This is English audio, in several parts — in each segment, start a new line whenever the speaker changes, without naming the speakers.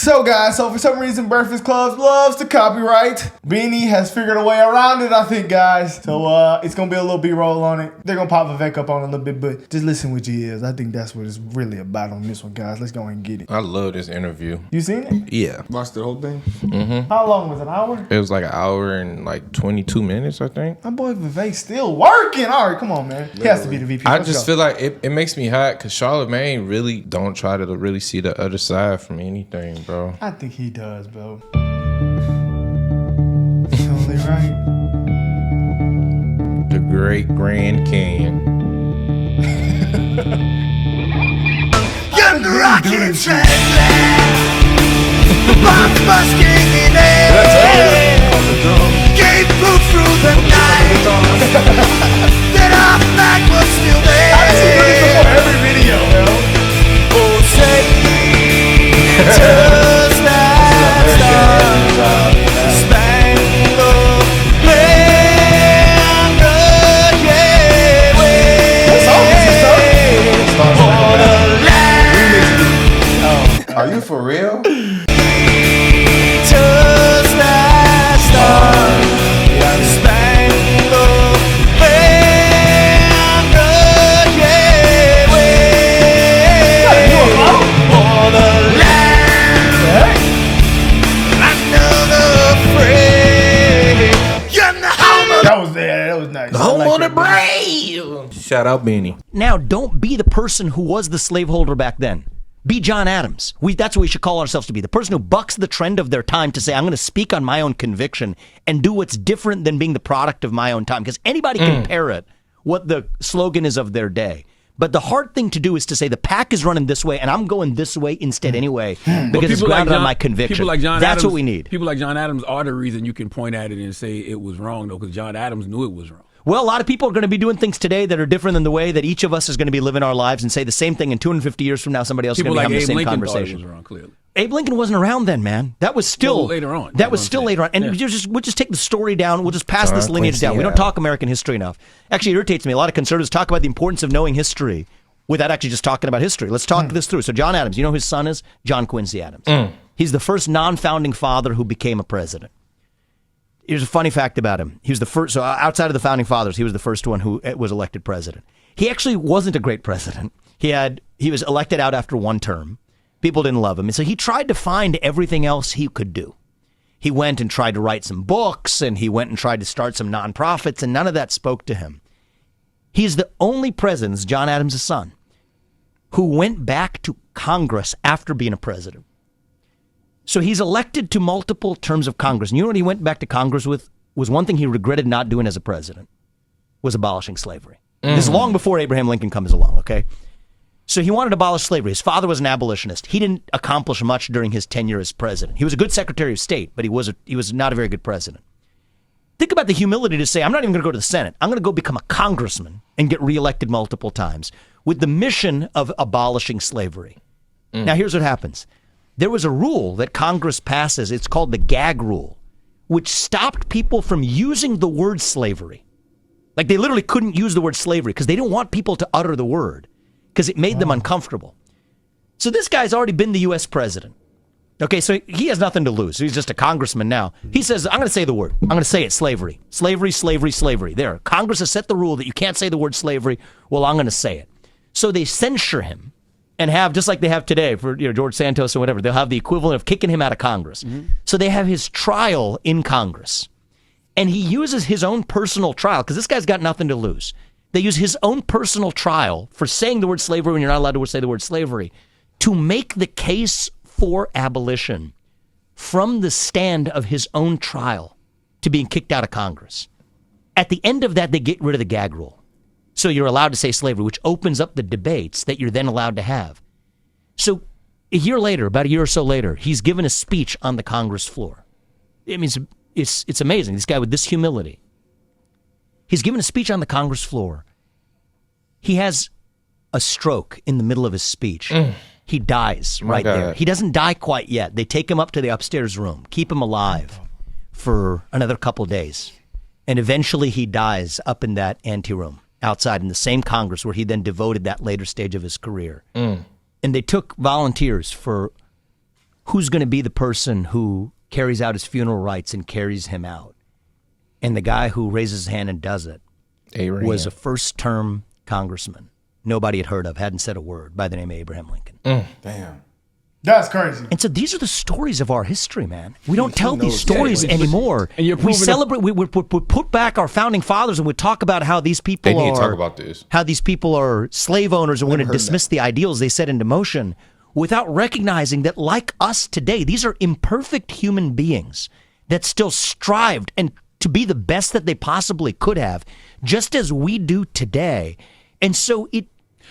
So guys, for some reason Breakfast Club loves to copyright. Beanie has figured a way around it, I think, guys. So it's gonna be a little B-roll on it. They're gonna pop Vivek up on it a little bit, but just listen with your ears. I think that's what it's really about on this one, guys. Let's go ahead and get it.
I love this interview.
You seen it?
Yeah.
Watched the whole thing?
Mm-hmm.
How long was it? An hour?
It was like an hour and like 22 minutes, I think.
My boy Vivek's still working. All right, come on, man. He has to be the VP.
I just feel like it makes me hot because Charlamagne really don't try to really see the other side from anything, bro.
I think he does, bro. It's only right.
The Great Grand Canyon.
Young rockin' transplant, bomb busting in air, gave proof through the night that our flag was still there.
I see this before every video, bro.
Oh, say, does that star-spangled banner yet wave?
What song is this, though?
Are you for real?
Does that star-spangled banner yet wave? For the land unafraid. You're the home of
That was nice.
Home on the brave. Shout out Beanie.
Now, don't be the person who was the slaveholder back then. Be John Adams. That's what we should call ourselves to be. The person who bucks the trend of their time to say, I'm going to speak on my own conviction and do what's different than being the product of my own time. Because anybody can parrot what the slogan is of their day. But the hard thing to do is to say the pack is running this way and I'm going this way instead anyway because it's grounded on my conviction.
People like John
That's
Adams,
what we need.
People like John Adams are the reason you can point at it and say it was wrong, though, because John Adams knew it was wrong.
Well, a lot of people are going to be doing things today that are different than the way that each of us is going to be living our lives and say the same thing in 250 years from now. Somebody else is
People
going to
like
be having
Abe
the same
Lincoln
conversation.
thought it was wrong, clearly.
Abe Lincoln wasn't around then, man. That was still
later on.
That was still later on. And we'll just take the story down. We'll just pass this lineage down. We don't talk American history enough. Actually, it irritates me. A lot of conservatives talk about the importance of knowing history without actually just talking about history. Let's talk this through. So John Adams, you know who his son is? John Quincy Adams. He's the first non-founding father who became a president. Here's a funny fact about him. He was the first, so outside of the founding fathers, he was the first one who was elected president. He actually wasn't a great president. He was elected out after one term. People didn't love him. And so he tried to find everything else he could do. He went and tried to write some books, and he went and tried to start some nonprofits, and none of that spoke to him. He's the only president, John Adams' son, who went back to Congress after being a president. So he's elected to multiple terms of Congress. And you know what he went back to Congress with? Was one thing he regretted not doing as a president, was abolishing slavery. This is long before Abraham Lincoln comes along, okay? So he wanted to abolish slavery. His father was an abolitionist. He didn't accomplish much during his tenure as president. He was a good Secretary of State, but he was not a very good president. Think about the humility to say, I'm not even going to go to the Senate. I'm going to go become a congressman and get reelected multiple times with the mission of abolishing slavery. Now, here's what happens. There was a rule that Congress passes. It's called the gag rule, which stopped people from using the word slavery. Like they literally couldn't use the word slavery because they didn't want people to utter the word because it made them uncomfortable. So this guy's already been the U.S. president. Okay, so he has nothing to lose. He's just a congressman now. He says, I'm going to say the word. I'm going to say it, slavery. Slavery, slavery, slavery. There. Congress has set the rule that you can't say the word slavery. Well, I'm going to say it. So they censure him and have, just like they have today for George Santos or whatever, they'll have the equivalent of kicking him out of Congress. So they have his trial in Congress. And he uses his own personal trial, because this guy's got nothing to lose. They use his own personal trial for saying the word slavery when you're not allowed to say the word slavery to make the case for abolition from the stand of his own trial to being kicked out of Congress. At the end of that, they get rid of the gag rule. So you're allowed to say slavery, which opens up the debates that you're then allowed to have. So a year later, about a year or so later, he's given a speech on the Congress floor. I mean, it's amazing. This guy with this humility. He's given a speech on the Congress floor. He has a stroke in the middle of his speech. He dies right there. He doesn't die quite yet. They take him up to the upstairs room, keep him alive for another couple days. And eventually he dies up in that anteroom outside in the same Congress where he then devoted that later stage of his career. And they took volunteers for who's going to be the person who carries out his funeral rites and carries him out? And the guy who raises his hand and does it was a first-term congressman nobody had heard of, hadn't said a word, by the name of Abraham Lincoln.
Damn.
That's crazy.
And so these are the stories of our history, man. We don't tell these stories anymore.
And
we celebrate. We put back our founding fathers, and we talk about how these people
They need to talk about this.
How these people are slave owners, and we're going to dismiss the ideals they set into motion, without recognizing that, like us today, these are imperfect human beings that still strived and to be the best that they possibly could have, just as we do today. And so it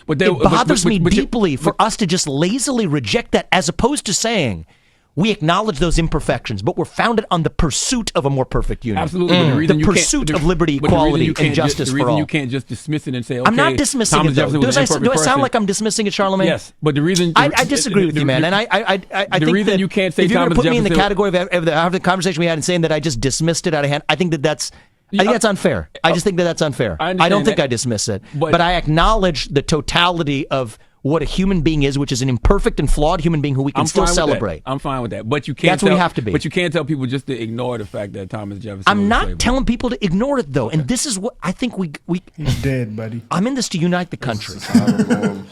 bothers me deeply for us to just lazily reject that, as opposed to saying we acknowledge those imperfections, but we're founded on the pursuit of a more perfect union.
Absolutely.
The pursuit of liberty, equality, and justice for all.
The reason you can't just dismiss it and say, okay,
I'm not dismissing
Thomas
it, though.
Jefferson was an imperfect
Do I sound
person.
like I'm dismissing it, Charlamagne?
Yes, but the reason...
I disagree with you, man. And I think
reason
that
you can't say
if you're going to
Thomas
put me in the
Jefferson-
category of the conversation we had and saying that I just dismissed it out of hand, I think that's unfair. I just think that's unfair.
I
don't think
that.
I dismiss it.
But
But I acknowledge the totality of what a human being is, which is an imperfect and flawed human being who we can still celebrate.
I'm fine with that. But you can't
That's what we have to be.
But you can't tell people just to ignore the fact that Thomas Jefferson
I'm
was a
not
slave
telling people to ignore it, though. And this is what I think we
He's dead, buddy.
I'm in this to unite the country.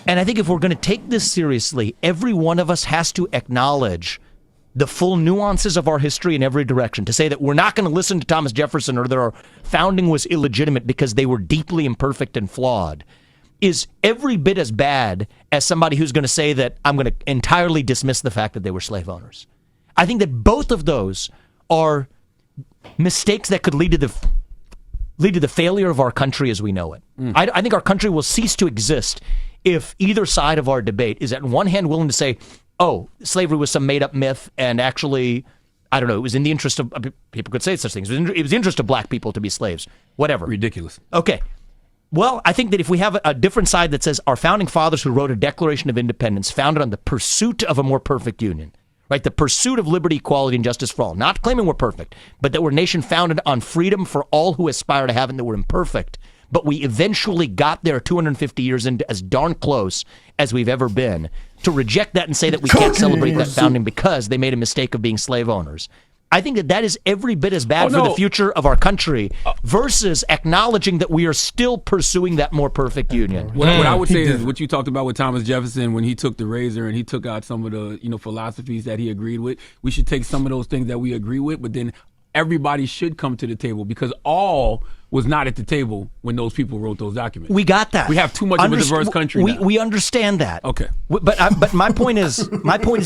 And I think if we're going to take this seriously, every one of us has to acknowledge the full nuances of our history in every direction. To say that we're not going to listen to Thomas Jefferson or that our founding was illegitimate because they were deeply imperfect and flawed is every bit as bad as somebody who's going to say that I'm going to entirely dismiss the fact that they were slave owners. I think that both of those are mistakes that could lead to the failure of our country as we know it. I think our country will cease to exist if either side of our debate is, on one hand, willing to say, oh, slavery was some made-up myth, and actually, I don't know, it was in the interest of, people could say such things, it was the interest of black people to be slaves, whatever.
Ridiculous.
Okay. Well, I think that if we have a different side that says our founding fathers who wrote a Declaration of Independence founded on the pursuit of a more perfect union, right? The pursuit of liberty, equality, and justice for all. Not claiming we're perfect, but that we're a nation founded on freedom for all who aspire to have it, and that we're imperfect. But we eventually got there 250 years into as darn close as we've ever been. To reject that and say that we can't celebrate that founding because they made a mistake of being slave owners. I think that is every bit as bad for the future of our country versus acknowledging that we are still pursuing that more perfect union.
What I would say is what you talked about with Thomas Jefferson when he took the razor and he took out some of the philosophies that he agreed with. We should take some of those things that we agree with, but then everybody should come to the table because all was not at the table when those people wrote those documents.
We got that.
We have too much of a diverse country now.
We understand that.
Okay.
But my point is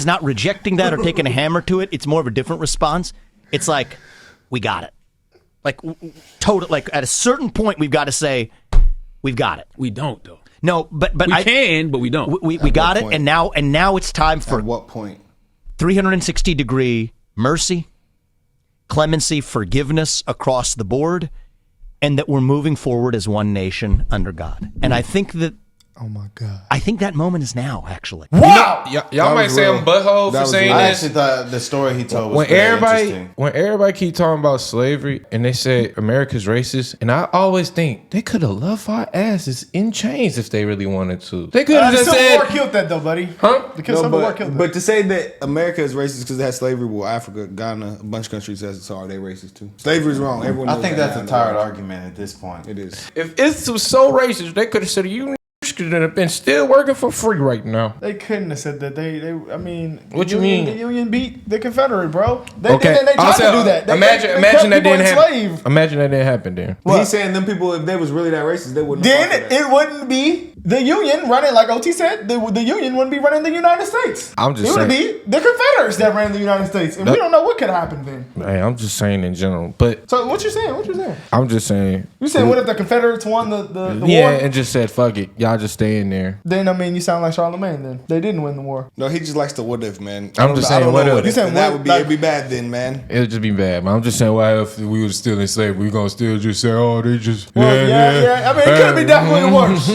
not rejecting that or taking a hammer to it. It's more of a different response. It's like, we got it. Like like at a certain point, we've got to say, we've got it.
We don't though.
No, but
we can, but we don't.
We got it, and now it's time for
At what point?
360-degree mercy, clemency, forgiveness across the board, and that we're moving forward as one nation under God. And I think that
Oh my God.
I think that moment is now, actually.
Wow.
Y'all might say I'm butthole for saying
I
this.
actually thought the story he told was
When
very
everybody
interesting.
keep talking about slavery and they say America's racist, and I always think they could have left our asses in chains if they really wanted to. They could have
The
just
Civil War
said,
killed that though, buddy.
huh?
The Civil War killed that.
But to say that America is racist because it has slavery, well, Africa, Ghana, a bunch of countries are they racist too. Slavery is wrong. Everyone.
I
knows
think
that
that's
now
a
in the
tired
world.
argument at this point.
It is.
If it was so racist, they could have said you could have been still working for free right now.
They couldn't have said that. I mean,
What you
Union,
mean?
The Union beat the Confederate, bro. They
Okay,
tried
I'll say,
to do that. They
imagine
kept
that
people
didn't happen.
enslaved.
Imagine that didn't happen then.
What?
He's saying them people, if they was really that racist, they wouldn't. have fought for
Then
that.
it wouldn't be the Union running, like OT said, the Union wouldn't be running the United States.
I'm just
it would
saying.
be the Confederates that ran the United States. And we don't know what could happen then.
Hey, I'm just saying in general. But
So what you saying?
I'm just saying.
You saying what if the Confederates won the
Yeah,
war?
and just said, fuck it. Y'all just stay in there.
Then, I mean, you sound like Charlamagne then. They didn't win the war.
No, he just likes the what if, man.
I'm just saying,
I don't
what
know
if?
You saying
that
what-
would be
like-
it'd be bad then, man.
It would just be bad. But I'm just saying, why if we were still in slavery, we gonna still just say, oh, they just.
Well, yeah. I mean, it could be definitely worse.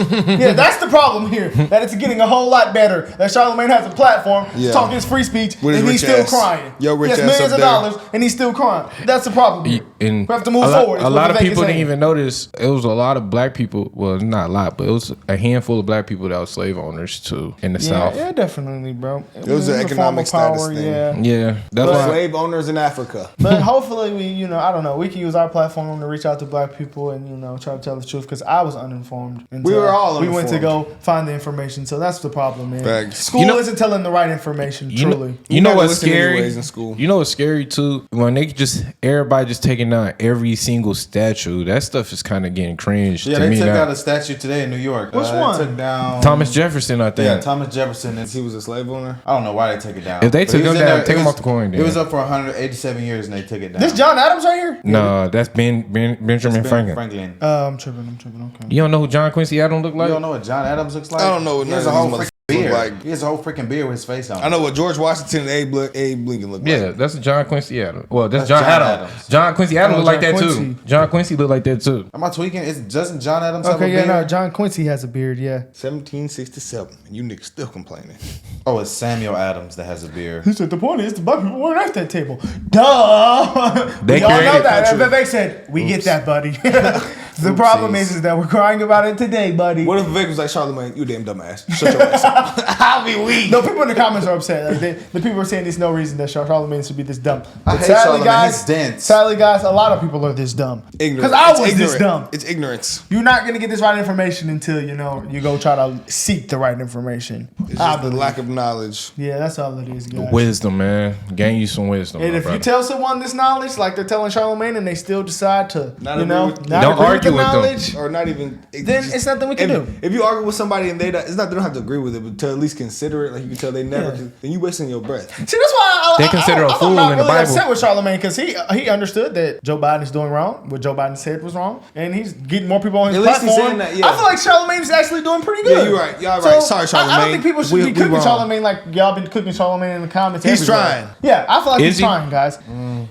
Yeah, that's the problem here. That it's getting a whole lot better. That Charlamagne has a platform,
Yeah.
talking his free speech,
With his
and he's
rich
still
ass.
crying.
Yo, rich
he has
ass
millions
up
of
there.
dollars, and he's still crying. That's the problem here.
and
We have to move
a lot,
forward, is
A
what
lot of
Vivek is
people didn't
saying.
even notice. It was a lot of black people. Well, not a lot, but it was a handful of black people that were slave owners too in the South.
Yeah, definitely, bro. It
was an
a
economic
form of
status thing.
Yeah.
Yeah, that's
But
why.
slave owners in Africa.
But hopefully I don't know, we can use our platform to reach out to black people and, try to tell the truth, because I was uninformed. Until
were all
we went to go
uninformed.
find the information. So that's the problem, man.
Facts.
School isn't telling the right information, truly.
You know
never
what's
listen
scary?
anyways in school.
You know what's scary too? When everybody just taking down every single statue. That stuff is kind of getting cringe
Yeah,
to
they
me
took
now.
out a statue today in New York.
Which one?
They took down
Thomas Jefferson, I think.
Yeah, Thomas Jefferson.
He was a slave owner.
I don't know why they took it down.
If they
But
took
he was
him
in
down,
there-
take
it
him
was-
off the coin,
It
then.
was up for 187 years and they took it down.
This John Adams right here?
No, that's Benjamin Franklin.
I'm tripping, okay.
You don't know who John Quincy Adams looked
You
like?
don't know what John Adams looks like?
I don't know what
He has
none
a
of
whole
these
freaking
motherfuckers
beard.
look like.
He has a whole freaking beard with his face on.
I know what George Washington and Abe Lincoln look
Yeah,
like.
that's John Quincy Adams. Well, that's
That's
John
John
Adams.
Adams.
John Quincy Adams
Oh,
look like
John
that
Quincy.
too. John Quincy look like that too.
Am I tweaking? Doesn't John Adams have a
Okay,
beard?
yeah, no, John Quincy has a beard, yeah.
1767. And you niggas still complaining.
Oh, it's Samuel Adams that has a beard.
He said the point is the black people weren't at that table. Duh.
They
We all know
created
that.
country.
Vivek said, we get that, buddy. The problem is that we're crying about it today, buddy.
What if Vivek was like, Charlamagne, you a damn dumbass. Shut your ass up.
I'll be weak.
No, people in the comments are upset. Like the people are saying there's no reason that Charlamagne should be this dumb. But
hate
sadly,
Charlamagne.
guys,
He's dense.
sadly, guys, a lot of people are this dumb.
Ignorant.
Because I
It's
was this
ignorant.
dumb.
It's ignorance.
You're not gonna get this right information until you go try to seek the right information.
It's
I
just the
believe.
lack of knowledge.
Yeah, that's all it is, guys.
Wisdom, man. Gain you some wisdom.
And
my
if you
brother.
tell someone this knowledge, like they're telling Charlamagne, and they still decide to,
Not
not
agree with-
not
Don't
agree
argue
with the
with them.
knowledge,
Or not even.
then it's nothing we can do.
If you argue with somebody and it's not they don't have to agree with it, but to at least consider it, like you can tell they never.
Yeah.
Then you wasting your breath.
See, that's why
They consider a
I'm
fool
not
in the
really
Bible.
upset with Charlamagne, because he understood that Joe Biden is doing wrong. What Joe Biden said was wrong, and he's getting more people on his
At least he's
platform.
saying that, yeah.
I feel like Charlamagne is actually doing pretty good.
Yeah, you're right. Y'all right. Sorry,
I
Charlamagne.
don't think people should
We
be cooking
wrong.
Charlamagne like y'all been cooking Charlamagne in the comments.
He's
everywhere.
trying.
Yeah, I feel like
Is
he's
he?
trying, guys.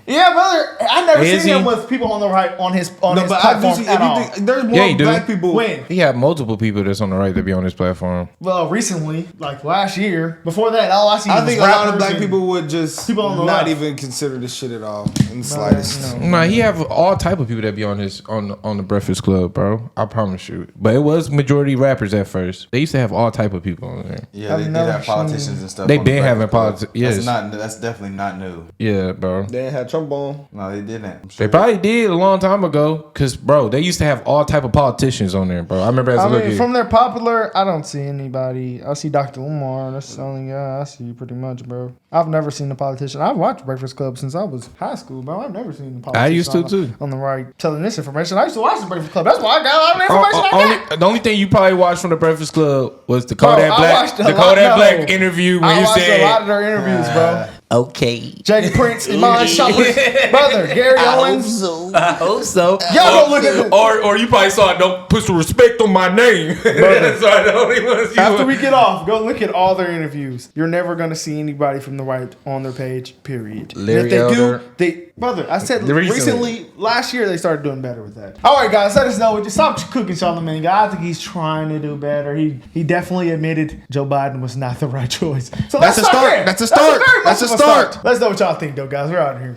Yeah, brother. I never
Is
seen him
he?
with people on the right on his
No,
his
but I do
platform
see. If
at all.
you think there's more
Yeah, he do.
black people.
When?
He had multiple people that's on the right that be on his platform.
Well, recently, like last year. Before that, all I see
I
was
think a lot of
rappers
black
and-
people would just
people on the
not
left.
even consider this shit at all in the slightest.
no.
Nah, he have all type of people that be on the Breakfast Club, bro. I promise you. But it was majority rappers at first. They used to have all type of people on there.
Yeah,
I've
they did
never
have politicians and stuff.
They
on the
been having
Breakfast Club.
yes.
That's definitely not new.
Yeah, bro.
They ain't had Trump on.
No, they didn't. I'm sure.
They probably did a long time ago, cause bro, they used to have all type of politicians on there, bro. I remember as a
I
little
mean,
kid.
from their popular, I don't see anybody. I see Dr. Umar. That's the only guy I see pretty much, bro. I've never seen a politician. I've watched Breakfast Club since I was high school, bro. I've never seen a politician.
I used to,
on,
too.
On the right, telling this information. I used to watch the Breakfast Club. That's why I got a lot of the information I got.
The only thing you probably watched from the Breakfast Club was the Kodak
I
Black,
watched a
the
lot-
Kodak
no.
Black interview when
I
you
watched
said,
a lot of their interviews, bro.
Okay.
Jake Prince, Iman Shumpert, brother, Gary Owens.
I hope so.
Y'all go look at the,
or you probably saw don't put some respect on my name. That's why the only ones you
after we get off, go look at all their interviews. You're never gonna see anybody from the right on their page. Period. And
Larry
if they
Elder.
do, they brother. I said
Recently.
recently, last year they started doing better with that. All right, guys, let us know. Just stop cooking Charlamagne. I think he's trying to do better. He definitely admitted Joe Biden was not the right choice. So
That's
let's
a start.
there.
That's a start.
very much
That's a
of
start.
Let's know what y'all think, though, guys. We're out of here.